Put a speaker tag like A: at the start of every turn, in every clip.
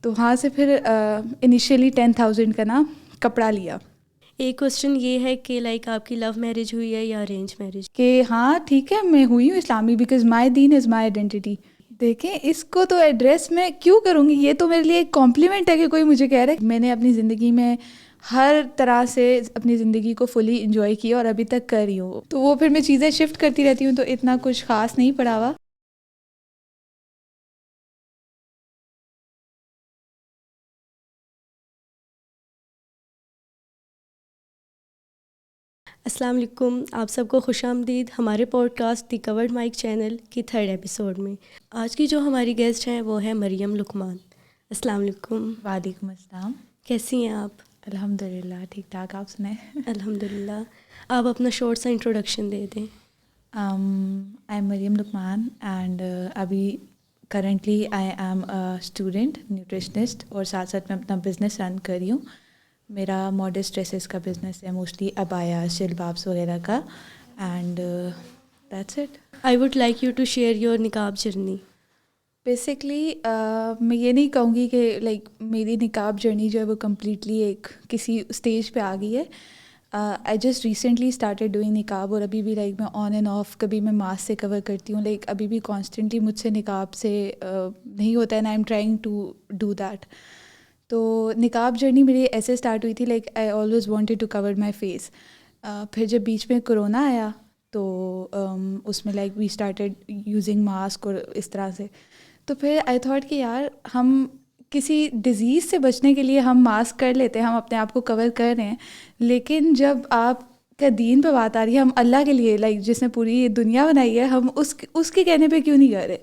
A: تو وہاں سے پھر انیشیلی 10,000 کا نا کپڑا لیا.
B: ایک کوشچن یہ ہے کہ لائک آپ کی لو میرج ہوئی ہے یا ارینج میرج؟
A: کہ ہاں ٹھیک ہے میں ہوئی ہوں اسلامی, because my then is my identity. دیکھیں اس کو تو ایڈریس میں کیوں کروں گی, یہ تو میرے لیے ایک کمپلیمنٹ ہے کہ کوئی مجھے کہہ رہا ہے. میں نے اپنی زندگی میں ہر طرح سے اپنی زندگی کو فلی انجوائے کیا اور ابھی تک کر رہی ہوں. تو وہ پھر میں چیزیں شفٹ کرتی رہتی ہوں, تو اتنا کچھ خاص نہیں پڑا ہوا.
B: السلام علیکم, آپ سب کو خوش آمدید ہمارے پوڈ کاسٹ دی کورڈ مائک چینل کی 3rd ایپیسوڈ میں. آج کی جو ہماری گیسٹ ہیں وہ ہیں مریم لقمان. السلام علیکم.
A: وعلیکم السلام.
B: کیسی ہیں آپ؟
A: الحمد للہ ٹھیک ٹھاک, آپ سنیں.
B: الحمد للہ. آپ اپنا شارٹ سا انٹروڈکشن دے دیں.
A: I am Maryam Luqman and ابھی currently I am student nutritionist, اور ساتھ ساتھ میں اپنا بزنس رن کر رہی ہوں. میرا ماڈسٹ ڈریسز کا بزنس ہے, موسٹلی ابایاز, جلبابس وغیرہ کا, and that's it.
B: I would like you to share your نقاب جرنی.
A: بیسکلی میں یہ نہیں کہوں گی کہ لائک میری نقاب جرنی جو ہے وہ کمپلیٹلی ایک کسی اسٹیج پہ آ گئی ہے. I just recently started doing نقاب, اور ابھی بھی لائک میں آن اینڈ آف کبھی میں ماسک سے کور کرتی ہوں, لائک ابھی بھی کانسٹنٹلی مجھ سے نقاب سے نہیں ہوتا ہے, and I am trying to do that. تو نقاب جرنی میری ایسے اسٹارٹ ہوئی تھی, like I always wanted to cover my face. پھر جب بیچ میں کرونا آیا تو اس میں like we started using mask اور اس طرح سے. تو پھر آئی تھاٹ کہ یار ہم کسی ڈیزیز سے بچنے کے لیے ہم ماسک کر لیتے ہیں, ہم اپنے آپ کو کور کر رہے ہیں, لیکن جب آپ کا دین پہ بات آ رہی ہے, ہم اللہ کے لیے لائک جس نے پوری دنیا بنائی ہے, ہم اس کے کہنے پہ کیوں نہیں کر رہے.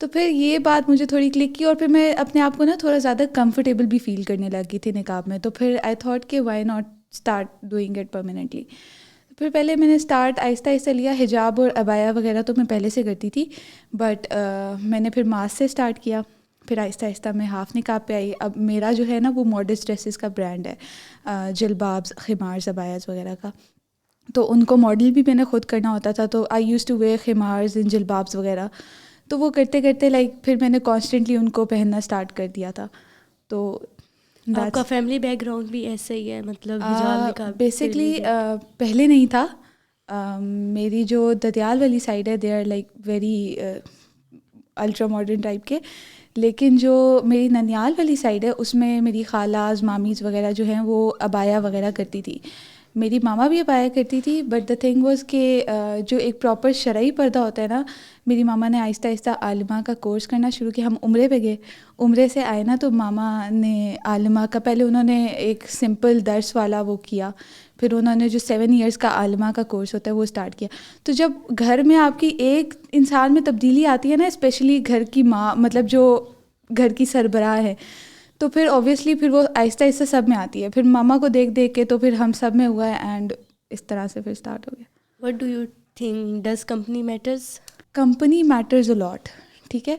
A: تو پھر یہ بات مجھے تھوڑی کلک کی, اور پھر میں اپنے آپ کو نا تھوڑا زیادہ کمفرٹیبل بھی فیل کرنے لگی تھی نقاب میں. تو پھر آئی تھاٹ کہ why not start doing it permanently. پھر پہلے میں نے اسٹارٹ آہستہ آہستہ لیا, حجاب اور ابایا وغیرہ تو میں پہلے سے کرتی تھی, بٹ میں نے پھر ماسک سے اسٹارٹ کیا. پھر آہستہ آہستہ میں ہاف نقاب پہ آئی. اب میرا جو ہے نا وہ ماڈسٹ ڈریسز کا برانڈ ہے, جلبابس, خمارز, ابایاز وغیرہ کا. تو ان کو ماڈل بھی میں نے خود کرنا ہوتا تھا, تو آئی یوز ٹو ویئر خمارز اینڈ جلبابس وغیرہ. تو وہ کرتے کرتے لائک پھر میں نے کانسٹنٹلی ان کو پہننا اسٹارٹ کر دیا تھا. تو
B: آپ کا فیملی بیک گراؤنڈ بھی ایسا ہی ہے, مطلب حجاب نقاب
A: بیسکلی پہلے نہیں تھا. میری جو ددیال والی سائڈ ہے, they are like very ultra modern type کے, لیکن جو میری ننیال والی سائڈ ہے اس میں میری خالاز, مامیز وغیرہ جو ہیں وہ ابایا وغیرہ کرتی تھی. میری ماما بھی ابایا کرتی تھی, بٹ دا تھنگ واز کہ جو ایک پراپر شرعی پردہ ہوتا ہے نا, میری ماما نے آہستہ آہستہ عالمہ کا کورس کرنا شروع کیا. ہم عمرے پہ گئے, عمرے سے آئے نا, تو ماما نے عالمہ کا پہلے انہوں نے ایک سمپل درس والا وہ کیا, پھر انہوں نے جو 7 ایئرس کا عالمہ کا کورس ہوتا ہے وہ اسٹارٹ کیا. تو جب گھر میں آپ کی ایک انسان میں تبدیلی آتی ہے نا, اسپیشلی گھر کی ماں, مطلب جو گھر کی سربراہ ہے, تو پھر اوبویسلی پھر وہ آہستہ آہستہ سب میں آتی ہے. پھر ماما کو دیکھ دیکھ کے تو پھر ہم سب میں ہوا ہے, اینڈ اس طرح سے پھر اسٹارٹ ہو گیا.
B: What do you think, does company matters?
A: Company matters a lot. ٹھیک ہے,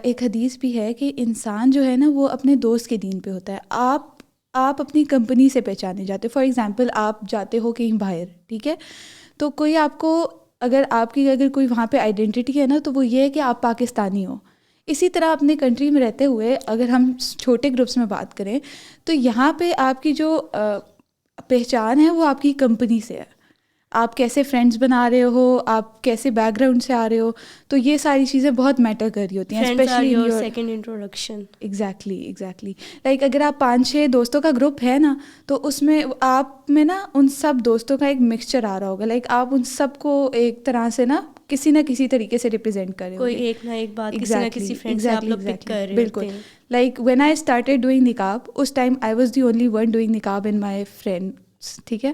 A: ایک حدیث بھی ہے کہ انسان جو ہے نا وہ اپنے دوست کے دین پہ ہوتا ہے. آپ اپنی کمپنی سے پہچانے جاتے. فار ایگزامپل آپ جاتے ہو کہیں باہر, ٹھیک ہے, تو کوئی آپ کو اگر کوئی وہاں پہ آئیڈینٹی ہے نا, تو وہ یہ ہے کہ آپ پاکستانی ہو. اسی طرح اپنے کنٹری میں رہتے ہوئے اگر ہم چھوٹے گروپس میں بات کریں, تو یہاں پہ آپ کی جو پہچان ہے وہ آپ کی کمپنی سے ہے. آپ کیسے فرینڈس بنا رہے ہو, آپ کیسے بیک گراؤنڈ سے آ رہے ہو, تو یہ ساری چیزیں بہت میٹر کر رہی ہوتی ہیں, especially
B: your second introduction.
A: Exactly like اگر آپ 5-6 دوستوں کا گروپ ہے نا, تو اس میں آپ میں نا ان سب دوستوں کا ایک مکسچر آ رہا ہوگا. لائک آپ ان سب کو ایک طرح سے نا کسی نہ کسی طریقے سے ریپرزینٹ کر رہے ہو,
B: کوئی ایک نہ ایک بات کسی نہ کسی فرینڈ سے آپ لوگ پک کر رہے
A: بالکل. Like when I started doing نقاب, اس time I was the only one doing نقاب ان مائی فرینڈس. ٹھیک ہے,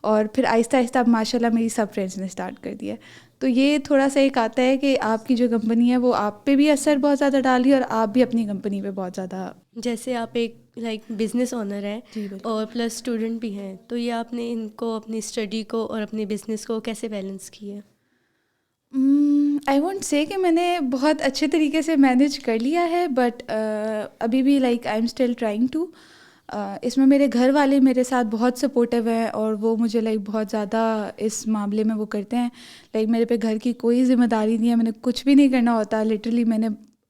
A: اور پھر آہستہ آہستہ اب ماشاء اللہ میری سب فرینڈس نے اسٹارٹ کر دیا. تو یہ تھوڑا سا ایک آتا ہے کہ آپ کی جو کمپنی ہے وہ آپ پہ بھی اثر بہت زیادہ ڈالی, اور آپ بھی اپنی کمپنی پہ بہت زیادہ,
B: جیسے آپ ایک لائک بزنس اونر ہیں اور پلس اسٹوڈنٹ بھی ہیں, تو یہ آپ نے ان کو اپنی اسٹڈی کو اور اپنے بزنس کو کیسے بیلنس کیا؟
A: آئی وونٹ سے کہ میں نے بہت اچھے طریقے سے مینیج کر لیا ہے, بٹ ابھی بھی like I am still trying to. اس میں میرے گھر والے میرے ساتھ بہت سپورٹیو ہیں, اور وہ مجھے لائک بہت زیادہ اس معاملے میں وہ کرتے ہیں. لائک میرے پہ گھر کی کوئی ذمہ داری نہیں ہے, میں نے کچھ بھی نہیں کرنا ہوتا. لٹرلی میں نے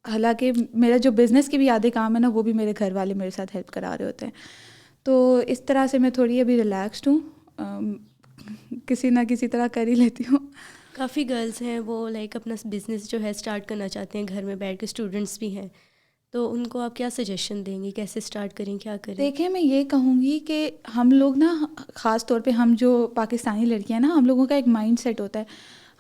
A: حالانکہ میرا جو بزنس کے بھی آدھے کام ہے نا وہ بھی میرے گھر والے میرے ساتھ ہیلپ کرا رہے ہوتے ہیں. تو اس طرح سے میں تھوڑی ابھی ریلیکسڈ ہوں, کسی نہ کسی طرح کر ہی لیتی ہوں.
B: کافی گرلز ہیں وہ لائک اپنا بزنس جو ہے اسٹارٹ کرنا چاہتے ہیں گھر میں بیٹھ کے, اسٹوڈنٹس بھی ہیں, تو ان کو آپ کیا سجیشن دیں گی, کیسے اسٹارٹ کریں, کیا کریں؟
A: دیکھیں میں یہ کہوں گی کہ ہم لوگ نا, خاص طور پہ ہم جو پاکستانی لڑکیاں نا, ہم لوگوں کا ایک مائنڈ سیٹ ہوتا ہے,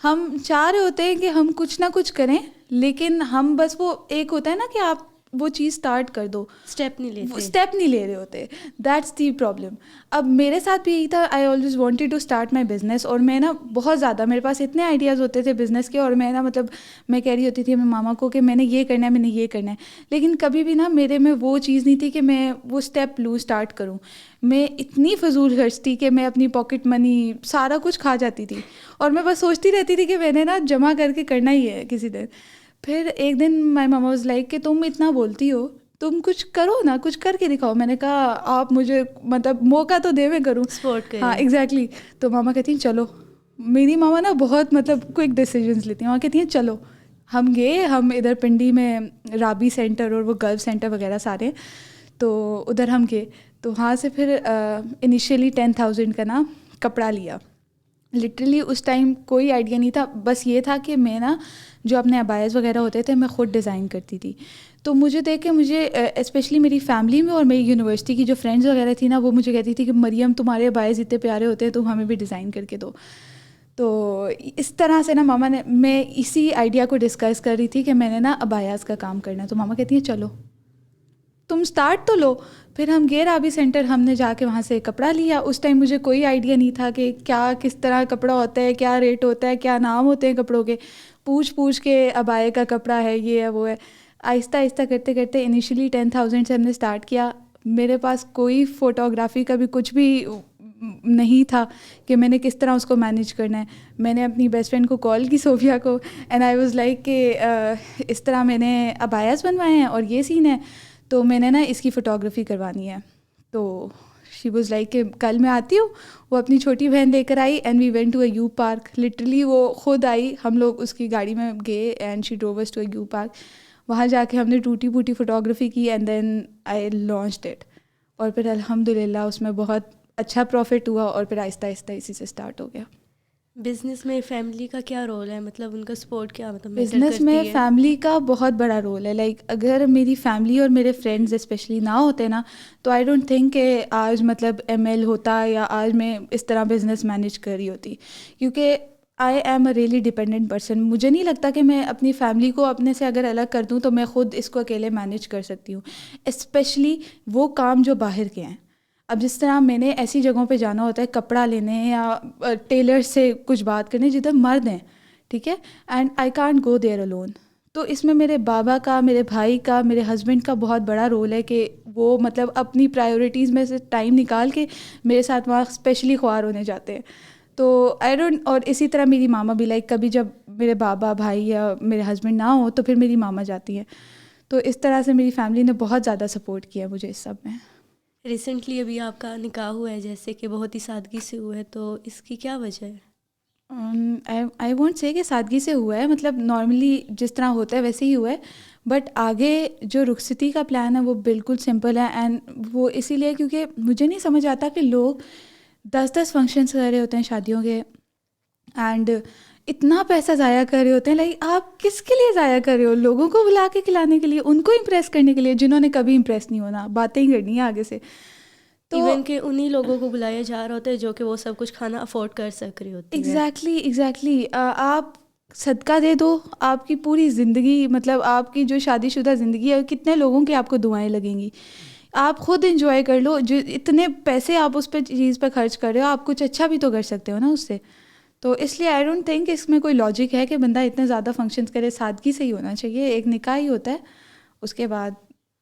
A: ہم چاہ رہے ہوتے ہیں کہ ہم کچھ نہ کچھ کریں, لیکن ہم بس وہ ایک ہوتا ہے نا کہ آپ وہ چیز اسٹارٹ کر دو,
B: اسٹیپ
A: نہیں لے رہے ہوتے. That's the problem. اب میرے ساتھ بھی یہی تھا, I always wanted to start my business, اور میں نا بہت زیادہ میرے پاس اتنے آئیڈیاز ہوتے تھے بزنس کے, اور میں نا مطلب میں کہہ رہی ہوتی تھی اپنے ماما کو کہ میں نے یہ کرنا ہے, میں نے یہ کرنا ہے, لیکن کبھی بھی نا میرے میں وہ چیز نہیں تھی کہ میں وہ اسٹیپ لوں, اسٹارٹ کروں. میں اتنی فضول خرچ تھی کہ میں اپنی پاکٹ منی سارا کچھ کھا جاتی تھی, اور میں بس سوچتی رہتی تھی کہ میں نے نا جمع کر کے کرنا ہی ہے کسی دن. پھر ایک دن مائی ماما واز لائک کہ تم اتنا بولتی ہو, تم کچھ کرو نا, کچھ کر کے دکھاؤ. میں نے کہا آپ مجھے مطلب موقع تو دے, میں کروں,
B: سپورٹ کریں.
A: ہاں ایگزیکٹلی. تو ماما کہتی ہیں چلو. میری ماما نا بہت مطلب کوئک ڈیسیجنس لیتی ہیں. ماما کہتی ہیں چلو. ہم گئے, ہم ادھر پنڈی میں رابی سینٹر اور وہ گلف سینٹر وغیرہ سارے, تو ادھر ہم گئے. تو وہاں سے پھر انیشیلی 10,000 کا نا کپڑا لیا. لٹرلی اس ٹائم کوئی آئیڈیا نہیں تھا, بس یہ تھا کہ میں نا جو اپنے ابایز وغیرہ ہوتے تھے میں خود ڈیزائن کرتی تھی. تو مجھے دیکھ کے مجھے اسپیشلی میری فیملی میں اور میری یونیورسٹی کی جو فرینڈز وغیرہ تھی نا, وہ مجھے کہتی تھی کہ مریم تمہارے ابایز اتنے پیارے ہوتے ہیں, تم ہمیں بھی ڈیزائن کر کے دو. تو اس طرح سے نا ماما نے, میں اسی آئیڈیا کو ڈسکس کر رہی تھی کہ میں نے نا ابایاز کا کام کرنا ہے. تو ماما کہتی ہیں چلو تم اسٹارٹ تو لو. پھر ہم گئے رابی سینٹر, ہم نے جا کے وہاں سے کپڑا لیا. اس ٹائم مجھے کوئی آئیڈیا نہیں تھا کہ کیا کس طرح کپڑا ہوتا ہے, کیا ریٹ ہوتا ہے, کیا نام ہوتے ہیں کپڑوں کے. پوچھ کے ابائے کا کپڑا ہے, یہ ہے وہ ہے. آہستہ آہستہ کرتے کرتے انیشلی 10,000 سے ہم نے اسٹارٹ کیا. میرے پاس کوئی فوٹوگرافی کا بھی کچھ بھی نہیں تھا کہ میں نے کس طرح اس کو مینیج کرنا ہے. میں نے اپنی بیسٹ فرینڈ کو کال کی, صوفیہ کو, اینڈ آئی واز لائک کہ اس طرح میں نے ابایاز بنوائے ہیں اور یہ سین ہے, تو میں نے نا اس کی فوٹوگرافی کروانی ہے. تو شی واز لائک کہ کل میں آتی ہوں. وہ اپنی چھوٹی بہن لے کر آئی, and we went to a U park. Literally وہ خود آئی, ہم لوگ اس کی گاڑی میں گئے, and she drove us to a U park. وہاں جا کے ہم نے ٹوٹی پھوٹی فوٹوگرافی کی, and then I launched it. اور پھر الحمد للہ اس میں بہت اچھا پروفٹ ہوا, اور پھر آہستہ آہستہ اسی سے اسٹارٹ ہو گیا.
B: بزنس میں فیملی کا کیا رول ہے, مطلب ان کا سپورٹ کیا, مطلب
A: بزنس میں فیملی کا بہت بڑا رول ہے. لائک اگر میری فیملی اور میرے فرینڈز اسپیشلی نہ ہوتے نا, تو آئی ڈونٹ تھنک کہ آج مطلب ML ہوتا یا آج میں اس طرح بزنس مینیج کر رہی ہوتی, کیونکہ I am a really dependent person. مجھے نہیں لگتا کہ میں اپنی فیملی کو اپنے سے اگر الگ کر دوں تو میں خود اس کو اکیلے مینیج کر سکتی ہوں, اسپیشلی وہ کام جو باہر کے ہیں. اب جس طرح میں نے ایسی جگہوں پہ جانا ہوتا ہے کپڑا لینے یا ٹیلر سے کچھ بات کرنے جدھر مرد ہیں, ٹھیک ہے, and I can't go there alone. تو اس میں میرے بابا کا, میرے بھائی کا, میرے ہسبینڈ کا بہت بڑا رول ہے کہ وہ مطلب اپنی پرائیورٹیز میں سے ٹائم نکال کے میرے ساتھ وہاں اسپیشلی خوار ہونے جاتے ہیں. تو آئی ڈونٹ, اور اسی طرح میری ماما بھی, لائک کبھی جب میرے بابا, بھائی یا میرے ہسبینڈ نہ ہوں تو پھر میری ماما جاتی ہیں. تو اس طرح سے میری فیملی نے بہت زیادہ سپورٹ کیا مجھے اس سب میں.
B: ریسنٹلی ابھی آپ کا نکاح ہوا ہے جیسے کہ بہت ہی سادگی سے ہوا ہے, تو اس کی کیا وجہ ہے؟
A: آئی وونٹ سے کہ سادگی سے ہوا ہے, مطلب نارملی جس طرح ہوتا ہے ویسے ہی ہوا ہے, بٹ آگے جو رخصتی کا پلان ہے وہ بالکل سمپل ہے. اینڈ وہ اسی لیے کیونکہ مجھے نہیں سمجھ آتا کہ لوگ 10 فنکشنس کر رہے ہوتے ہیں شادیوں کے, اینڈ اتنا پیسہ ضائع کر رہے ہوتے ہیں. لائک آپ کس کے لیے ضائع کر رہے ہو؟ لوگوں کو بلا کے کھلانے کے لیے, ان کو امپریس کرنے کے لیے جنہوں نے کبھی امپریس نہیں ہونا, باتیں ہی کرنی ہے آگے سے.
B: تو ایون کہ انہیں لوگوں کو بلایا جا رہا ہوتا ہے جو کہ وہ سب کچھ کھانا افورڈ کر سک رہی ہوتی ہے.
A: ایگزیکٹلی. آپ صدقہ دے دو, آپ کی پوری زندگی, مطلب آپ کی جو شادی شدہ زندگی ہے, کتنے لوگوں کی آپ کو دعائیں لگیں گی. آپ خود انجوائے کر لو. جو اتنے پیسے آپ اس پہ چیز پہ خرچ کر رہے ہو, آپ کچھ اچھا بھی تو کر سکتے ہو نا اس سے. تو اس لیے آئی ڈونٹ تھنک اس میں کوئی لاجک ہے کہ بندہ اتنے زیادہ فنکشنز کرے. سادگی سے ہی ہونا چاہیے. ایک نکاح ہی ہوتا ہے, اس کے بعد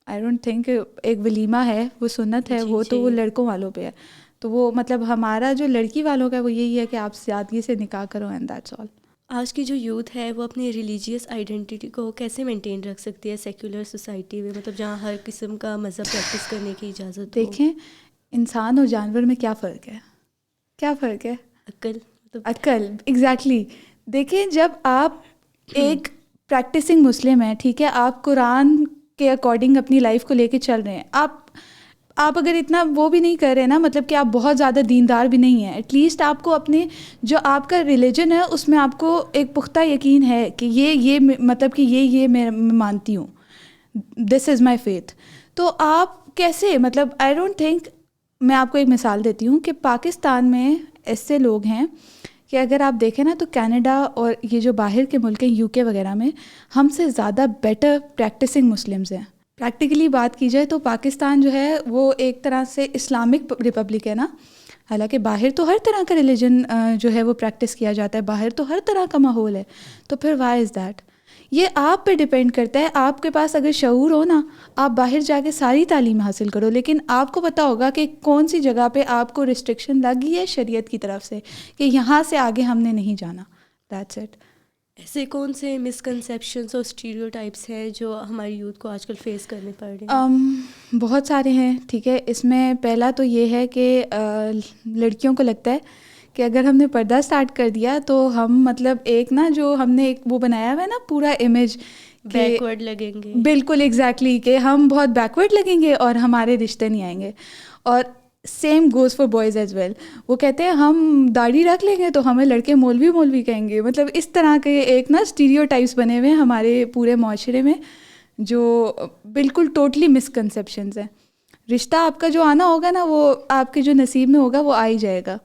A: آئی ڈونٹ تھنک ایک ولیمہ ہے, وہ سنت ہے, وہ تو وہ لڑکوں والوں پہ ہے. تو وہ مطلب ہمارا جو لڑکی والوں کا وہ یہی ہے کہ آپ سادگی سے نکاح کرو, اینڈ دیٹس آل.
B: آج کی جو یوتھ ہے وہ اپنی ریلیجیس آئیڈینٹی کو کیسے مینٹین رکھ سکتی ہے سیکولر سوسائٹی میں, مطلب جہاں ہر قسم کا مذہب پریکٹس کرنے کی اجازت ہو؟
A: دیکھیں انسان اور جانور میں کیا فرق ہے, کیا فرق ہے؟
B: عقل.
A: ایگزیکٹلی. دیکھیں جب آپ ایک پریکٹسنگ مسلم ہیں, ٹھیک ہے, آپ قرآن کے اکارڈنگ اپنی لائف کو لے کے چل رہے ہیں, آپ اگر اتنا وہ بھی نہیں کر رہے نا, مطلب کہ آپ بہت زیادہ دیندار بھی نہیں ہیں, ایٹ لیسٹ آپ کو اپنے جو آپ کا ریلیجن ہے اس میں آپ کو ایک پختہ یقین ہے کہ یہ مطلب کہ یہ میں مانتی ہوں, دس از مائی فیتھ. تو آپ کیسے, مطلب آئی ڈونٹ تھنک, میں آپ کو ایک مثال دیتی ہوں کہ پاکستان میں ایسے لوگ ہیں کہ اگر آپ دیکھیں نا تو کینیڈا اور یہ جو باہر کے ملک ہیں UK وغیرہ میں ہم سے زیادہ بیٹر پریکٹسنگ مسلمز ہیں. پریکٹیکلی بات کی جائے تو پاکستان جو ہے وہ ایک طرح سے اسلامک ریپبلک ہے نا, حالانکہ باہر تو ہر طرح کا ریلیجن جو ہے وہ پریکٹس کیا جاتا ہے, باہر تو ہر طرح کا ماحول ہے. تو پھر وائی از دیٹ؟ یہ آپ پہ ڈپینڈ کرتا ہے. آپ کے پاس اگر شعور ہو نا, آپ باہر جا کے ساری تعلیم حاصل کرو, لیکن آپ کو پتہ ہوگا کہ کون سی جگہ پہ آپ کو ریسٹرکشن لگی ہے شریعت کی طرف سے کہ یہاں سے آگے ہم نے نہیں جانا. That's it.
B: ایسے کون سے مسکنسیپشنس اور اسٹیریوٹائپس ہیں جو ہماری یوتھ کو آج کل فیس کرنے پڑ رہے ہیں؟
A: بہت سارے ہیں, ٹھیک ہے. اس میں پہلا تو یہ ہے کہ لڑکیوں کو لگتا ہے کہ اگر ہم نے پردہ اسٹارٹ کر دیا تو ہم مطلب ایک نا جو ہم نے ایک وہ بنایا ہوا ہے نا پورا امیج,
B: بیکورڈ لگیں گے.
A: بالکل ایگزیکٹلی, کہ ہم بہت بیکورڈ لگیں گے اور ہمارے رشتے نہیں آئیں گے. اور same goes for boys as well. وہ کہتے ہیں ہم داڑھی رکھ لیں گے تو ہمیں لڑکے مولوی کہیں گے. مطلب اس طرح کے ایک نا اسٹیریو ٹائپس بنے ہوئے ہیں ہمارے پورے معاشرے میں جو بالکل ٹوٹلی مسکنسیپشنز ہیں. رشتہ آپ کا جو آنا ہوگا نا وہ آپ کے جو نصیب میں ہوگا وہ آ ہی جائے گا.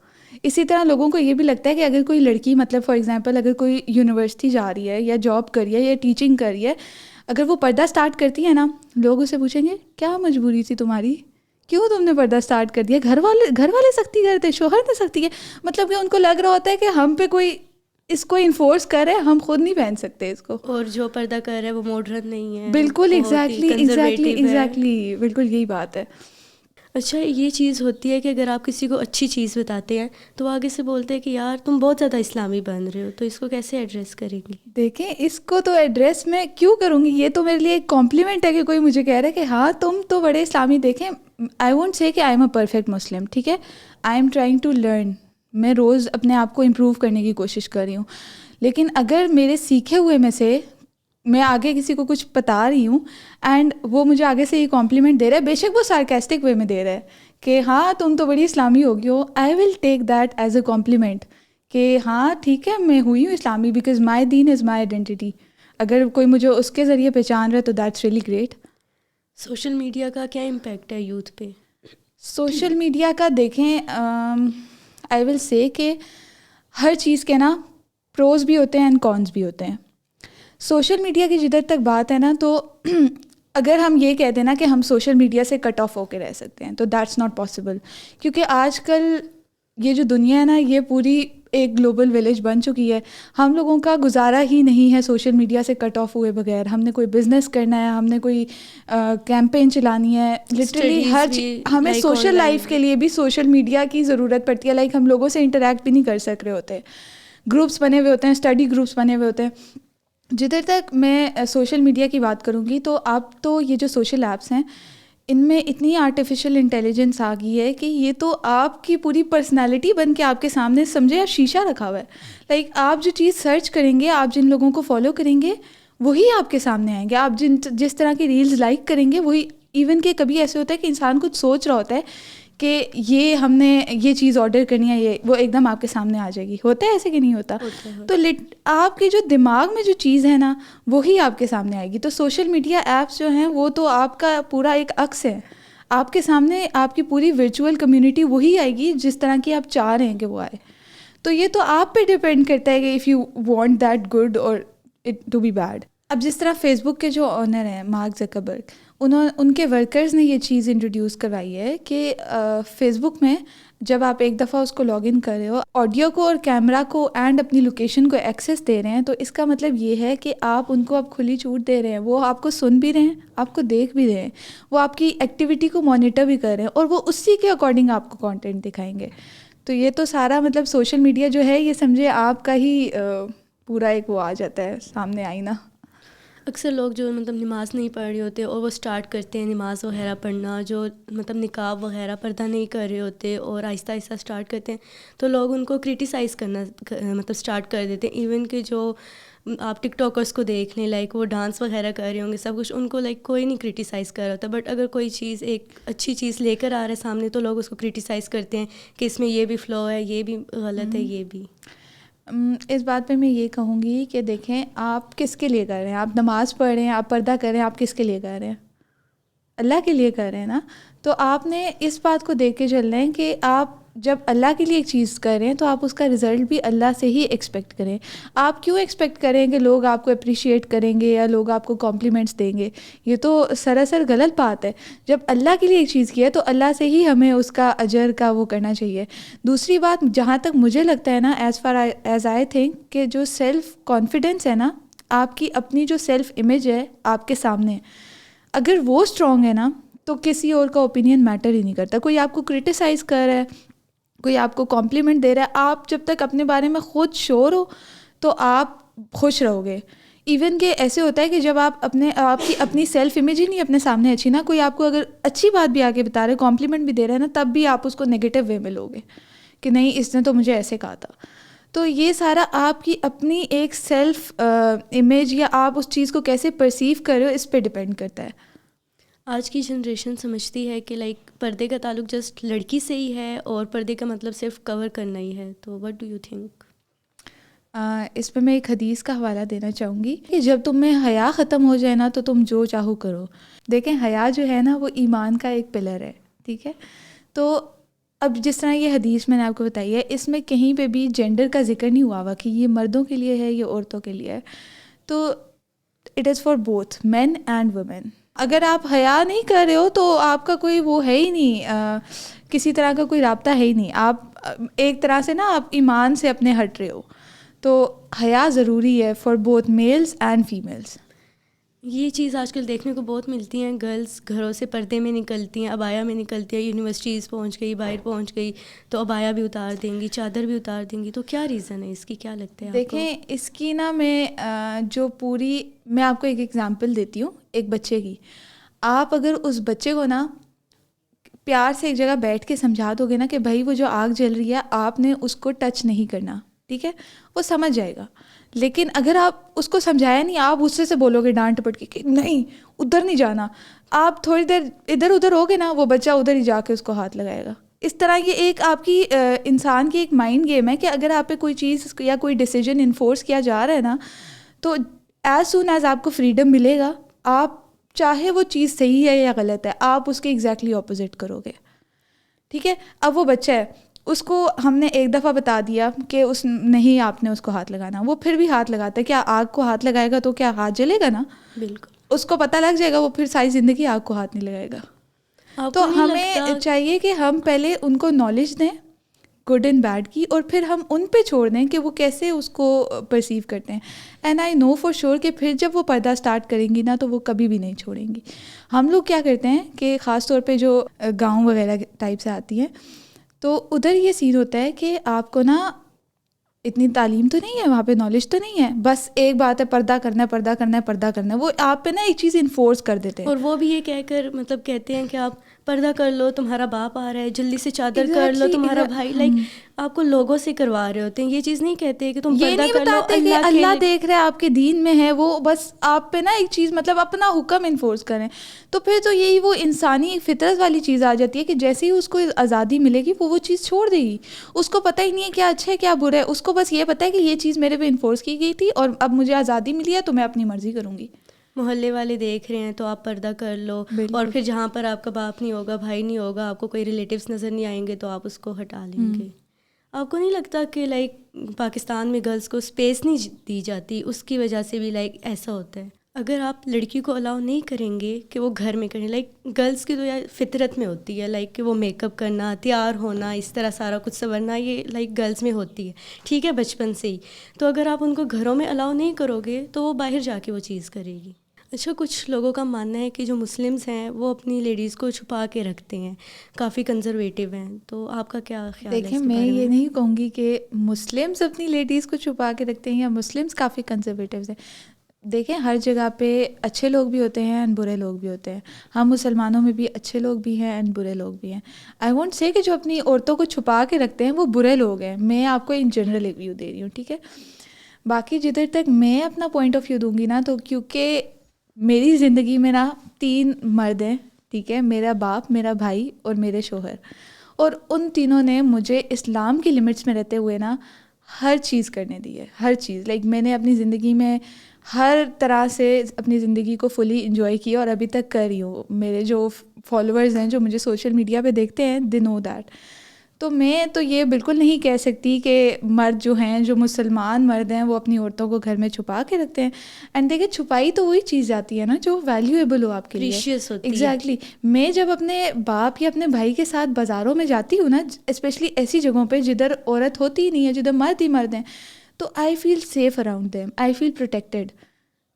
A: اسی طرح لوگوں کو یہ بھی لگتا ہے کہ اگر کوئی لڑکی مطلب فار ایگزامپل اگر کوئی یونیورسٹی جا رہی ہے یا جاب کر رہی ہے یا ٹیچنگ کر رہی ہے, اگر وہ پردہ اسٹارٹ کرتی ہے نا, لوگ اسے پوچھیں گے کیا مجبوری تھی تمہاری, کیوں تم نے پردہ اسٹارٹ کر دیا, گھر والے سختی کرتے, شوہر نے سختی ہے. مطلب کہ ان کو لگ رہا ہوتا ہے کہ ہم پہ کوئی اس کو انفورس کر رہے ہیں, ہم خود نہیں پہن سکتے اس کو,
B: اور جو پردہ کر رہا ہے وہ ماڈرن نہیں ہے.
A: بالکل ایگزیکٹلی بالکل یہی بات ہے.
B: اچھا یہ چیز ہوتی ہے کہ اگر آپ کسی کو اچھی چیز بتاتے ہیں تو آگے سے بولتے ہیں کہ یار تم بہت زیادہ اسلامی بن رہے ہو, تو اس کو کیسے ایڈریس کریں گی؟
A: دیکھیں اس کو تو ایڈریس میں کیوں کروں گی, یہ تو میرے لیے ایک کمپلیمنٹ ہے کہ کوئی مجھے کہہ رہا ہے کہ ہاں تم تو بڑے اسلامی. دیکھیں آئی وونٹ سے کہ آئی ایم اے پرفیکٹ مسلم, ٹھیک ہے, I am trying to learn, میں روز اپنے آپ کو امپروو کرنے کی کوشش کر رہی ہوں. لیکن اگر میرے سیکھے ہوئے میں سے میں آگے کسی کو کچھ بتا رہی ہوں اینڈ وہ مجھے آگے سے یہ کمپلیمنٹ دے رہا ہے, بے شک وہ سارکیسٹک وے میں دے رہا ہے کہ ہاں تم تو بڑی اسلامی ہوگی ہو, I will take that as a compliment کہ ہاں ٹھیک ہے میں ہوئی ہوں اسلامی because my then is my identity. اگر کوئی مجھے اس کے ذریعے پہچان رہا ہے تو that's really great.
B: Social media کا کیا امپیکٹ ہے یوتھ پہ؟
A: سوشل میڈیا کا دیکھیں آئی ول سے کہ ہر چیز کے نا پروز بھی ہوتے ہیں اینڈ کونس بھی ہوتے ہیں. سوشل میڈیا کی جدھر تک بات ہے نا تو اگر ہم یہ کہہ دیں نا کہ ہم سوشل میڈیا سے کٹ آف ہو کے رہ سکتے ہیں تو دیٹس ناٹ پاسبل, کیونکہ آج کل یہ جو دنیا ہے نا یہ پوری ایک گلوبل ولیج بن چکی ہے. ہم لوگوں کا گزارا ہی نہیں ہے سوشل میڈیا سے کٹ آف ہوئے بغیر. ہم نے کوئی بزنس کرنا ہے, ہم نے کوئی کیمپین چلانی ہے, لٹرلی ہمیں سوشل لائف کے لیے بھی سوشل میڈیا کی ضرورت پڑتی ہے. لائک ہم لوگوں سے انٹریکٹ بھی نہیں کر سک رہے ہوتے, گروپس بنے ہوئے ہوتے ہیں, اسٹڈی گروپس بنے ہوئے ہوتے ہیں. جدھر تک میں سوشل میڈیا کی بات کروں گی تو اب تو یہ جو سوشل ایپس ہیں ان میں اتنی آرٹیفیشیل انٹیلیجنس آ گئی ہے کہ یہ تو آپ کی پوری پرسنالٹی بن کے آپ کے سامنے, سمجھے آپ شیشہ رکھا ہوا ہے. لائک آپ جو چیز سرچ کریں گے, آپ جن لوگوں کو فالو کریں گے وہی آپ کے سامنے آئیں گے. آپ جس طرح کی ریلز لائک کریں گے وہی, ایون کہ کبھی ایسے ہوتا ہے کہ انسان کچھ سوچ رہا ہوتا ہے کہ یہ ہم نے یہ چیز آرڈر کرنی ہے, یہ وہ ایک دم آپ کے سامنے آ جائے گی. ہوتا ہے ایسے کہ نہیں ہوتا؟ تو آپ کے جو دماغ میں جو چیز ہے نا وہی آپ کے سامنے آئے گی. تو سوشل میڈیا ایپس جو ہیں وہ تو آپ کا پورا ایک عکس ہے, آپ کے سامنے آپ کی پوری ورچوئل کمیونٹی وہی آئے گی جس طرح کی آپ چاہ رہے ہیں کہ وہ آئے. تو یہ تو آپ پہ ڈپینڈ کرتا ہے کہ if you want that good اور اٹ ٹو بی بیڈ. اب جس طرح فیس بک کے جو آنر ہیں مارک زکربرگ, ان کے ورکرز نے یہ چیز انٹروڈیوس کروائی ہے کہ فیس بک میں جب آپ ایک دفعہ اس کو لاگ ان کر رہے ہو, آڈیو کو اور کیمرہ کو اینڈ اپنی لوکیشن کو ایکسیس دے رہے ہیں, تو اس کا مطلب یہ ہے کہ آپ ان کو اب کھلی چھوٹ دے رہے ہیں. وہ آپ کو سن بھی رہے ہیں, آپ کو دیکھ بھی رہے ہیں, وہ آپ کی ایکٹیویٹی کو مانیٹر بھی کر رہے ہیں اور وہ اسی کے اکارڈنگ آپ کو کانٹینٹ دکھائیں گے. تو یہ تو سارا مطلب سوشل میڈیا جو ہے یہ سمجھے آپ کا ہی پورا ایک وہ آ جاتا ہے سامنے آئینہ.
B: اکثر لوگ جو مطلب نماز نہیں پڑھ رہے ہوتے اور وہ سٹارٹ کرتے ہیں نماز وغیرہ پڑھنا، جو مطلب نقاب وغیرہ پردہ نہیں کر رہے ہوتے اور آہستہ آہستہ سٹارٹ کرتے ہیں، تو لوگ ان کو کرٹیسائز کرنا مطلب سٹارٹ کر دیتے ہیں. ایون کہ جو آپ ٹک ٹاکرس کو دیکھ لیں، لائک وہ ڈانس وغیرہ کر رہے ہوں گے سب کچھ، ان کو لائک کوئی نہیں کرٹیسائز کر رہا ہوتا. بٹ اگر کوئی چیز ایک اچھی چیز لے کر آ رہا ہے سامنے تو لوگ اس کو کرٹیسائز کرتے ہیں کہ اس میں یہ بھی فلو ہے، یہ بھی غلط ہے، یہ بھی.
A: اس بات پہ میں یہ کہوں گی کہ دیکھیں آپ کس کے لیے کر رہے ہیں. آپ نماز پڑھ رہے ہیں، آپ پردہ کر رہے ہیں، آپ کس کے لیے کر رہے ہیں؟ اللہ کے لیے کر رہے ہیں نا. تو آپ نے اس بات کو دیکھ کے چلنا ہے کہ آپ جب اللہ کے لیے ایک چیز کر رہے ہیں تو آپ اس کا رزلٹ بھی اللہ سے ہی ایکسپیکٹ کریں. آپ کیوں ایکسپیکٹ کریں کہ لوگ آپ کو اپریشیٹ کریں گے یا لوگ آپ کو کمپلیمنٹس دیں گے؟ یہ تو سراسر غلط بات ہے. جب اللہ کے لیے ایک چیز کی ہے تو اللہ سے ہی ہمیں اس کا اجر کا وہ کرنا چاہیے. دوسری بات جہاں تک مجھے لگتا ہے نا، as far as I think, کہ جو سیلف کانفیڈنس ہے نا، آپ کی اپنی جو سیلف امیج ہے آپ کے سامنے، اگر وہ اسٹرانگ ہے نا تو کسی اور کا اوپینین میٹر ہی نہیں کرتا. کوئی آپ کو کرٹیسائز کر رہا ہے، کوئی آپ کو کمپلیمنٹ دے رہا ہے، آپ جب تک اپنے بارے میں خود شیور ہو تو آپ خوش رہو گے. ایون کہ ایسے ہوتا ہے کہ جب آپ کی اپنی سیلف امیج ہی نہیں اپنے سامنے اچھی نا، کوئی آپ کو اگر اچھی بات بھی آگے بتا رہے، کمپلیمنٹ بھی دے رہے ہیں نا، تب بھی آپ اس کو نگیٹو وے میں لو گے کہ نہیں اس نے تو مجھے ایسے کہا تھا. تو یہ سارا آپ کی اپنی ایک سیلف امیج یا آپ اس چیز کو کیسے پرسیو کر رہے ہو اس پہ ڈپینڈ کرتا ہے.
B: آج کی جنریشن سمجھتی ہے کہ لائک پردے کا تعلق جسٹ لڑکی سے ہی ہے اور پردے کا مطلب صرف کور کرنا ہی ہے. تو وٹ ڈو یو تھنک؟
A: اس پہ میں ایک حدیث کا حوالہ دینا چاہوں گی کہ جب تم میں حیا ختم ہو جائے نا تو تم جو چاہو کرو. دیکھیں حیا جو ہے نا وہ ایمان کا ایک پلر ہے، ٹھیک ہے. تو اب جس طرح یہ حدیث میں نے آپ کو بتائی ہے، اس میں کہیں پہ بھی جینڈر کا ذکر نہیں ہوا ہوا کہ یہ مردوں کے لیے ہے، یہ عورتوں کے لیے ہے. تو it is for both men and women. اگر آپ حیا نہیں کر رہے ہو تو آپ کا کوئی وہ ہے ہی نہیں، کسی طرح کا کوئی رابطہ ہے ہی نہیں. آپ ایک طرح سے نا آپ ایمان سے اپنے ہٹ رہے ہو. تو حیا ضروری ہے for both males and females.
B: یہ چیز آج کل دیکھنے کو بہت ملتی ہیں. گرلس گھروں سے پردے میں نکلتی ہیں، ابایا میں نکلتی ہیں، یونیورسٹیز پہنچ گئی، باہر پہنچ گئی تو ابایا بھی اتار دیں گی، چادر بھی اتار دیں گی. تو کیا ریزن ہے اس کی، کیا لگتا ہے آپ کو؟
A: دیکھیں اس کی نا میں آپ کو ایک ایگزامپل دیتی ہوں ایک بچے کی. آپ اگر اس بچے کو نا پیار سے ایک جگہ بیٹھ کے سمجھا دو گے نا کہ بھائی وہ جو آگ جل رہی ہے آپ نے اس کو ٹچ نہیں کرنا، ٹھیک ہے، وہ سمجھ جائے گا. لیکن اگر آپ اس کو سمجھایا نہیں، آپ غصے سے بولو گے ڈانٹ ٹپٹ کے کہ نہیں ادھر نہیں جانا، آپ تھوڑی دیر ادھر ادھر ہوگے نا، وہ بچہ ادھر ہی جا کے اس کو ہاتھ لگائے گا. اس طرح یہ ایک آپ کی انسان کی ایک مائنڈ گیم ہے کہ اگر آپ پہ کوئی چیز یا کوئی ڈیسیجن انفورس کیا جا رہا ہے نا، تو ایز سون ایز آپ کو فریڈم ملے گا، آپ چاہے وہ چیز صحیح ہے یا غلط ہے، آپ اس کے ایگزیکٹلی اپوزٹ کرو گے، ٹھیک ہے. اب وہ بچہ ہے، اس کو ہم نے ایک دفعہ بتا دیا کہ نہیں آپ نے اس کو ہاتھ لگانا، وہ پھر بھی ہاتھ لگاتا ہے. کیا آگ کو ہاتھ لگائے گا تو کیا ہاتھ جلے گا نا؟
B: بالکل.
A: اس کو پتہ لگ جائے گا، وہ پھر ساری زندگی آگ کو ہاتھ نہیں لگائے گا. تو ہمیں چاہیے کہ ہم پہلے ان کو نالج دیں گڈ اینڈ بیڈ کی، اور پھر ہم ان پہ چھوڑ دیں کہ وہ کیسے اس کو پرسیو کرتے ہیں. And I know for sure کہ پھر جب وہ پردہ اسٹارٹ کریں گی نا تو وہ کبھی بھی نہیں چھوڑیں گی. ہم لوگ کیا کرتے ہیں کہ خاص طور پہ جو گاؤں وغیرہ ٹائپ سے آتی ہیں تو ادھر یہ سین ہوتا ہے کہ آپ کو نا اتنی تعلیم تو نہیں ہے، وہاں پہ نالج تو نہیں ہے، بس ایک بات ہے پردہ کرنا ہے، پردہ کرنا ہے، پردہ کرنا ہے. وہ آپ پہ نا ایک چیز انفورس کر دیتے ہیں،
B: اور وہ بھی یہ کہہ کر مطلب کہتے ہیں کہ آپ پردہ کر لو، تمہارا باپ آ رہا ہے، جلدی سے چادر کر لو، تمہارا بھائی. لائک آپ کو لوگوں سے کروا رہے ہوتے ہیں. یہ چیز نہیں کہتے کہ تم پردہ کر لو،
A: اللہ دیکھ رہے آپ کے دین میں ہے، وہ بس آپ پہ نا ایک چیز مطلب اپنا حکم انفورس کریں. تو پھر تو یہی وہ انسانی فطرت والی چیز آ جاتی ہے کہ جیسے ہی اس کو آزادی ملے گی وہ چیز چھوڑ دے گی. اس کو پتہ ہی نہیں ہے کیا اچھا ہے کیا برا ہے، اس کو بس یہ پتہ ہے کہ یہ چیز میرے پہ انفورس کی گئی تھی اور اب مجھے آزادی ملی ہے تو میں اپنی مرضی کروں گی.
B: محلے والے دیکھ رہے ہیں تو آپ پردہ کر لو. اور پھر جہاں پر آپ کا باپ نہیں ہوگا، بھائی نہیں ہوگا، آپ کو کوئی ریلیٹیوس نظر نہیں آئیں گے تو آپ اس کو ہٹا لیں گے. آپ کو نہیں لگتا کہ لائک پاکستان میں گرلس کو اسپیس نہیں دی جاتی، اس کی وجہ سے بھی لائک ایسا ہوتا ہے؟ اگر آپ لڑکی کو الاؤ نہیں کریں گے کہ وہ گھر میں کریں، لائک گرلس کی تو یار فطرت میں ہوتی ہے لائک کہ وہ میک اپ کرنا، تیار ہونا، اس طرح سارا کچھ سنورنا، یہ لائک گرلس میں ہوتی ہے، ٹھیک ہے، بچپن سے ہی. تو اگر آپ ان کو گھروں میں الاؤ نہیں کرو گے تو وہ باہر جا کے وہ چیز کرے گی. اچھا، کچھ لوگوں کا ماننا ہے کہ جو مسلمز ہیں وہ اپنی لیڈیز کو چھپا کے رکھتے ہیں، کافی کنزرویٹیو ہیں. تو آپ کا کیا خیال ہے؟
A: دیکھیں میں یہ نہیں کہوں گی کہ مسلمز اپنی لیڈیز کو چھپا کے رکھتے ہیں یا مسلمز کافی کنزرویٹیوز ہیں. دیکھیں ہر جگہ پہ اچھے لوگ بھی ہوتے ہیں اینڈ برے لوگ بھی ہوتے ہیں. ہم مسلمانوں میں بھی اچھے لوگ بھی ہیں اینڈ برے لوگ بھی ہیں. آئی وونٹ سے کہ جو اپنی عورتوں کو چھپا کے رکھتے ہیں وہ برے لوگ ہیں. میں آپ کو ان جنرل ویو دے رہی ہوں, ٹھیک ہے. باقی جدھر تک میں اپنا پوائنٹ آف ویو دوں گی نا, تو کیونکہ میری زندگی میں نا 3 مرد ہیں, ٹھیک ہے, میرا باپ, میرا بھائی اور میرے شوہر, اور ان تینوں نے مجھے اسلام کی لمٹس میں رہتے ہوئے نا ہر چیز کرنے دی ہے, ہر چیز. لائک میں نے اپنی زندگی میں ہر طرح سے اپنی زندگی کو فلی انجوائے کیا اور ابھی تک کر رہی ہوں. میرے جو فالوورز ہیں جو مجھے سوشل میڈیا پہ دیکھتے ہیں دے نو دیٹ. تو میں تو یہ بالکل نہیں کہہ سکتی کہ مرد جو ہیں, جو مسلمان مرد ہیں, وہ اپنی عورتوں کو گھر میں چھپا کے رکھتے ہیں. اینڈ دیکھیں چھپائی تو وہی چیز جاتی ہے نا جو ویلیویبل ہو آپ کے لیے,
B: پریشیس ہوتی ہے.
A: ایگزیکٹلی. میں جب اپنے باپ یا اپنے بھائی کے ساتھ بازاروں میں جاتی ہوں نا, اسپیشلی ایسی جگہوں پہ جدھر عورت ہوتی ہی نہیں ہے, جدھر مرد ہی مرد ہیں, تو آئی فیل سیف اراؤنڈ دیم, آئی فیل پروٹیکٹیڈ.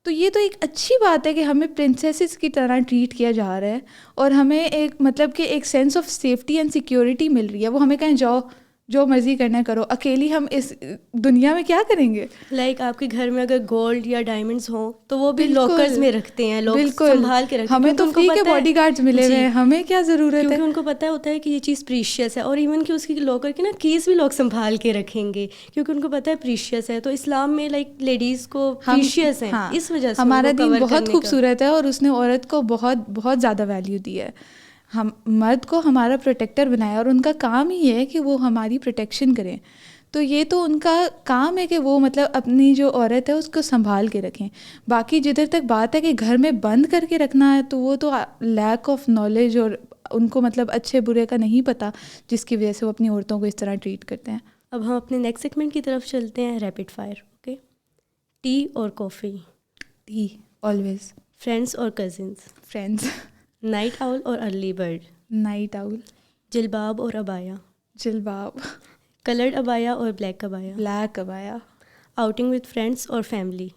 A: تو یہ تو ایک اچھی بات ہے کہ ہمیں پرنسیسز کی طرح ٹریٹ کیا جا رہا ہے, اور ہمیں ایک مطلب کہ ایک sense of safety and security مل رہی ہے. وہ ہمیں کہیں جاؤ جو مرضی کرنا کرو, اکیلی ہم اس دنیا میں کیا کریں گے.
B: لائک آپ کے گھر میں اگر گولڈ یا ڈائمنڈس ہوں تو وہ بھی لاکرز میں رکھتے ہیں لوگ, سنبھال کے رکھتے ہیں.
A: ہمیں تو فری کے باڈی گارڈز ملے ہوئے ہیں, ہمیں کیا ضرورت ہے,
B: کیونکہ ان کو پتہ ہوتا ہے کہ یہ چیز پریشیس ہے. اور ایون کہ اس کی لاکر کی نا کیز بھی لوگ سنبھال کے رکھیں گے کیونکہ ان کو پتہ ہے پریشیس ہے. تو اسلام میں لائک لیڈیز کو پریشیس ہیں, اس وجہ سے
A: ہمارا دین بہت خوبصورت ہے اور اس نے عورت کو بہت بہت زیادہ ویلیو دی ہے. ہم مرد کو ہمارا پروٹیکٹر بنایا اور ان کا کام ہی ہے کہ وہ ہماری پروٹیکشن کریں. تو یہ تو ان کا کام ہے کہ وہ مطلب اپنی جو عورت ہے اس کو سنبھال کے رکھیں. باقی جدھر تک بات ہے کہ گھر میں بند کر کے رکھنا ہے, تو وہ تو لیک آف نالج اور ان کو مطلب اچھے برے کا نہیں پتہ, جس کی وجہ سے وہ اپنی عورتوں کو اس طرح ٹریٹ کرتے ہیں.
B: اب ہم اپنے نیکسٹ سیگمنٹ کی طرف چلتے ہیں, ریپڈ فائر. اوکے, ٹی اور کافی؟
A: Tea always.
B: فرینڈس اور کزنس؟
A: فرینڈس.
B: نائٹ آؤل اور ارلی برڈ؟
A: Night owl.
B: جلباب اور ابایا؟
A: جلباب.
B: کلرڈ ابایا اور بلیک ابایا؟
A: بلیک ابایا.
B: آؤٹنگ وتھ فرینڈس اور فیملی؟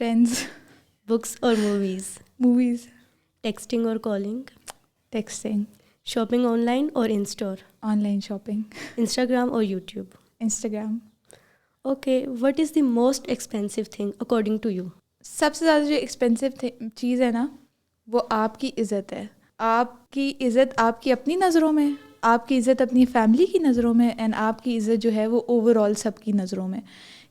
A: فرینڈس.
B: بکس اور موویز؟
A: موویز.
B: ٹیکسٹنگ اور calling?
A: Texting.
B: Shopping online اور in store?
A: Online shopping.
B: Instagram اور YouTube?
A: Instagram.
B: Okay, what is the most expensive thing according to you?
A: سب سے زیادہ جو expensive چیز ہے نا وہ آپ کی عزت ہے. آپ کی عزت آپ کی اپنی نظروں میں, آپ کی عزت اپنی فیملی کی نظروں میں, اینڈ آپ کی عزت جو ہے وہ اوور آل سب کی نظروں میں,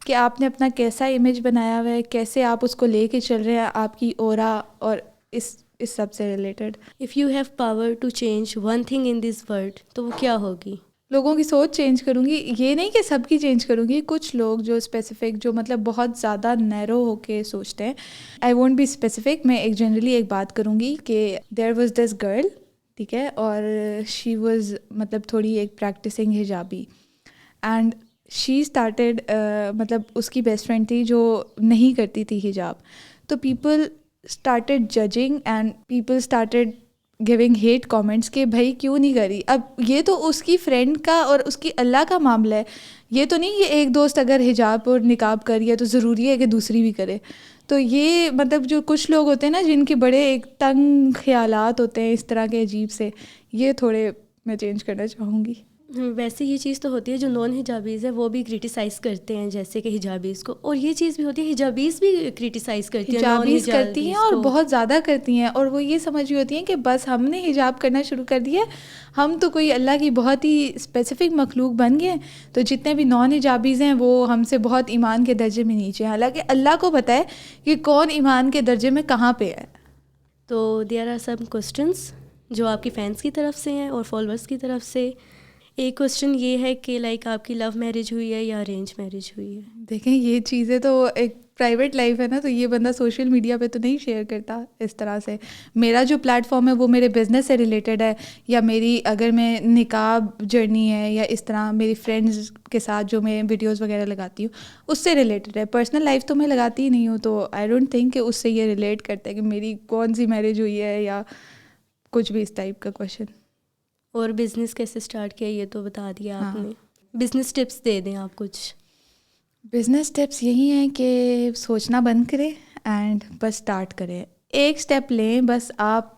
A: کہ آپ نے اپنا کیسا امیج بنایا ہوا ہے, کیسے آپ اس کو لے کے چل رہے ہیں, آپ کی اورا اور اس سب سے related.
B: If you have power to change one thing in this world تو وہ کیا ہوگی؟
A: لوگوں کی سوچ چینج کروں گی. یہ نہیں کہ سب کی چینج کروں گی, کچھ لوگ جو اسپیسیفک جو مطلب بہت زیادہ نیرو ہو کے سوچتے ہیں. آئی وونٹ بی اسپیسیفک, میں ایک جنرلی ایک بات کروں گی کہ دیر واز دس گرل, ٹھیک ہے, اور شی واز مطلب تھوڑی ایک پریکٹسنگ حجابی, اینڈ شی اسٹارٹیڈ مطلب اس کی بیسٹ فرینڈ تھی جو نہیں کرتی تھی حجاب. تو people started judging and people started giving hate comments کہ بھائی کیوں نہیں کری. اب یہ تو اس کی فرینڈ کا اور اس کی اللہ کا معاملہ ہے, یہ تو نہیں کہ ایک دوست اگر حجاب اور نقاب کر ہے تو ضروری ہے کہ دوسری بھی کرے. تو یہ مطلب جو کچھ لوگ ہوتے ہیں نا جن کے بڑے ایک تنگ خیالات ہوتے ہیں اس طرح کے عجیب سے, یہ تھوڑے میں چینج کرنا چاہوں گی.
B: ویسے یہ چیز تو ہوتی ہے جو نان حجابیز ہے وہ بھی کرٹیسائز کرتے ہیں جیسے کہ حجابیز کو, اور یہ چیز بھی ہوتی ہے حجابیز بھی کرٹیسائز کرتی ہیں,
A: حجابیز کرتی ہیں اور بہت زیادہ کرتی ہیں, اور وہ یہ سمجھ رہی ہوتی ہیں کہ بس ہم نے حجاب کرنا شروع کر دیا, ہم تو کوئی اللہ کی بہت ہی اسپیسیفک مخلوق بن گئے, تو جتنے بھی نان حجابیز ہیں وہ ہم سے بہت ایمان کے درجے میں نیچے ہیں, حالانکہ اللہ کو پتہ ہے کہ کون ایمان کے درجے میں کہاں پہ ہے.
B: تو دیر آر سم کوسچنس جو آپ کی فینس کی طرف سے ہیں اور فالوورس کی طرف سے. ایک کوسچن یہ ہے کہ لائک آپ کی لو میرج ہوئی ہے یا ارینج میرج ہوئی ہے؟
A: دیکھیں یہ چیزیں تو ایک پرائیویٹ لائف ہے نا, تو یہ بندہ سوشل میڈیا پہ تو نہیں شیئر کرتا اس طرح سے. میرا جو پلیٹ فارم ہے وہ میرے بزنس سے ریلیٹڈ ہے, یا میری اگر میں نکاب جرنی ہے, یا اس طرح میری فرینڈز کے ساتھ جو میں ویڈیوز وغیرہ لگاتی ہوں اس سے ریلیٹڈ ہے. پرسنل لائف تو میں لگاتی ہی نہیں ہوں, تو آئی ڈونٹ تھنک کہ اس سے یہ ریلیٹ کرتا ہے کہ میری کون سی میرج ہوئی ہے یا کچھ بھی اس ٹائپ کا کویشچن.
B: اور بزنس کیسے اسٹارٹ کیا یہ تو بتا دیا آپ نے. بزنس ٹپس دے دیں آپ کچھ.
A: بزنس ٹپس یہی ہیں کہ سوچنا بند کریں اینڈ بس اسٹارٹ کریں, ایک اسٹیپ لیں بس. آپ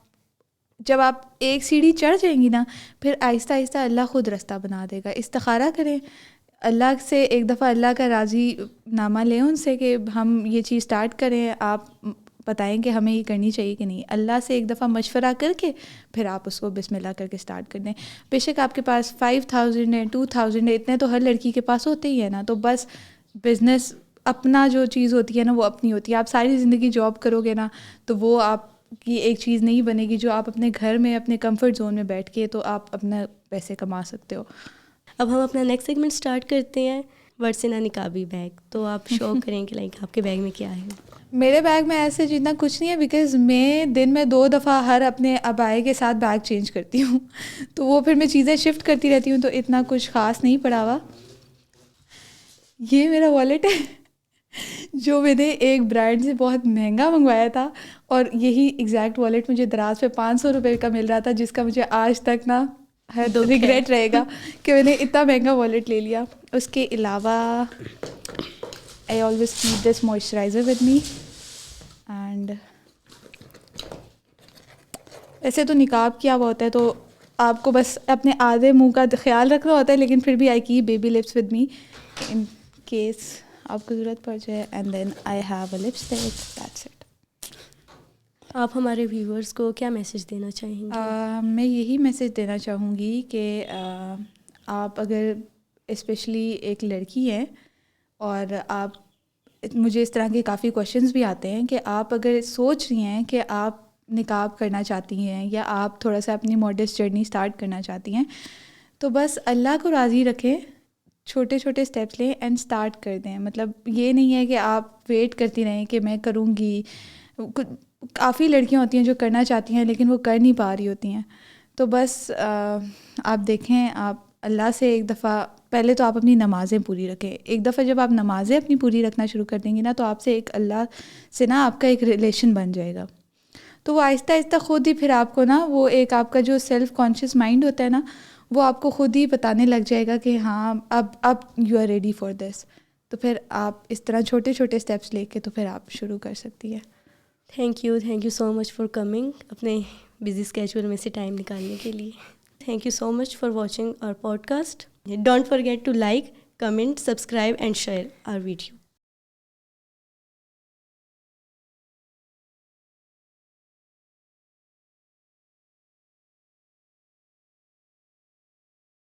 A: جب آپ ایک سیڑھی چڑھ جائیں گی نا, پھر آہستہ آہستہ اللہ خود رستہ بنا دے گا. استخارہ کریں, اللہ سے ایک دفعہ اللہ کا راضی نامہ لیں ان سے کہ ہم یہ چیز سٹارٹ کریں, آپ بتائیں کہ ہمیں یہ کرنی چاہیے کہ نہیں. اللہ سے ایک دفعہ مشورہ کر کے پھر آپ اس کو بسم اللہ کر کے سٹارٹ کر دیں. بے شک آپ کے پاس 5,000 ہے 2,000 ہے, اتنے تو ہر لڑکی کے پاس ہوتے ہی ہیں نا. تو بس بزنس اپنا جو چیز ہوتی ہے نا وہ اپنی ہوتی ہے. آپ ساری زندگی جاب کرو گے نا تو وہ آپ کی ایک چیز نہیں بنے گی جو آپ اپنے گھر میں اپنے کمفرٹ زون میں بیٹھ کے تو آپ اپنا پیسے کما سکتے ہو.
B: اب ہم اپنا نیکسٹ سیگمنٹ اسٹارٹ کرتے ہیں, ورثنا نکابی بیگ. تو آپ شو کریں کہ لائک آپ کے بیگ میں کیا ہے.
A: میرے بیگ میں ایسے جتنا کچھ نہیں ہے, بیکاز میں دن میں 2 دفعہ ہر اپنے ابائے کے ساتھ بیگ چینج کرتی ہوں, تو وہ پھر میں چیزیں شفٹ کرتی رہتی ہوں, تو اتنا کچھ خاص نہیں پڑا ہوا. یہ میرا والیٹ ہے جو میں نے ایک برانڈ سے بہت مہنگا منگوایا تھا, اور یہی ایگزیکٹ والیٹ مجھے دراز پہ 500 روپے کا مل رہا تھا, جس کا مجھے آج تک نا ریگریٹ رہے گا کہ میں نے اتنا مہنگا والیٹ لے لیا. اس کے علاوہ I always keep this moisturizer with me. And ایسے تو نقاب کیا ہوا ہوتا ہے تو آپ کو بس اپنے آدھے منہ کا خیال رکھنا ہوتا ہے, لیکن پھر بھی I keep baby lips with me in case آپ کو ضرورت پڑ جائے. And then I have a lipstick, that's it.
B: آپ ہمارے ویورز کو کیا میسیج دینا چاہیں گے؟
A: میں یہی میسیج دینا چاہوں گی کہ آپ اگر اسپیشلی ایک لڑکی ہیں اور آپ, مجھے اس طرح کے کافی کویشچنس بھی آتے ہیں کہ آپ اگر سوچ رہی ہیں کہ آپ نقاب کرنا چاہتی ہیں یا آپ تھوڑا سا اپنی ماڈسٹ جرنی سٹارٹ کرنا چاہتی ہیں, تو بس اللہ کو راضی رکھیں, چھوٹے چھوٹے اسٹیپس لیں اینڈ سٹارٹ کر دیں. مطلب یہ نہیں ہے کہ آپ ویٹ کرتی رہیں کہ میں کروں گی. کافی لڑکیاں ہوتی ہیں جو کرنا چاہتی ہیں لیکن وہ کر نہیں پا رہی ہوتی ہیں. تو بس آپ دیکھیں, آپ اللہ سے ایک دفعہ پہلے تو آپ اپنی نمازیں پوری رکھیں. ایک دفعہ جب آپ نمازیں اپنی پوری رکھنا شروع کر دیں گی نا تو آپ سے ایک اللہ سے نا آپ کا ایک ریلیشن بن جائے گا. تو وہ آہستہ آہستہ خود ہی پھر آپ کو نا وہ ایک آپ کا جو سیلف کانشیس مائنڈ ہوتا ہے نا وہ آپ کو خود ہی بتانے لگ جائے گا کہ ہاں اب you are ready for this. تو پھر آپ اس طرح چھوٹے چھوٹے اسٹیپس لے کے تو پھر آپ شروع کر سکتی ہے.
B: Thank you so much for coming, اپنے بزی اسکیجول میں سے ٹائم نکالنے کے لیے. Thank you so much for watching our podcast. Don't forget to like, comment, subscribe and share our video.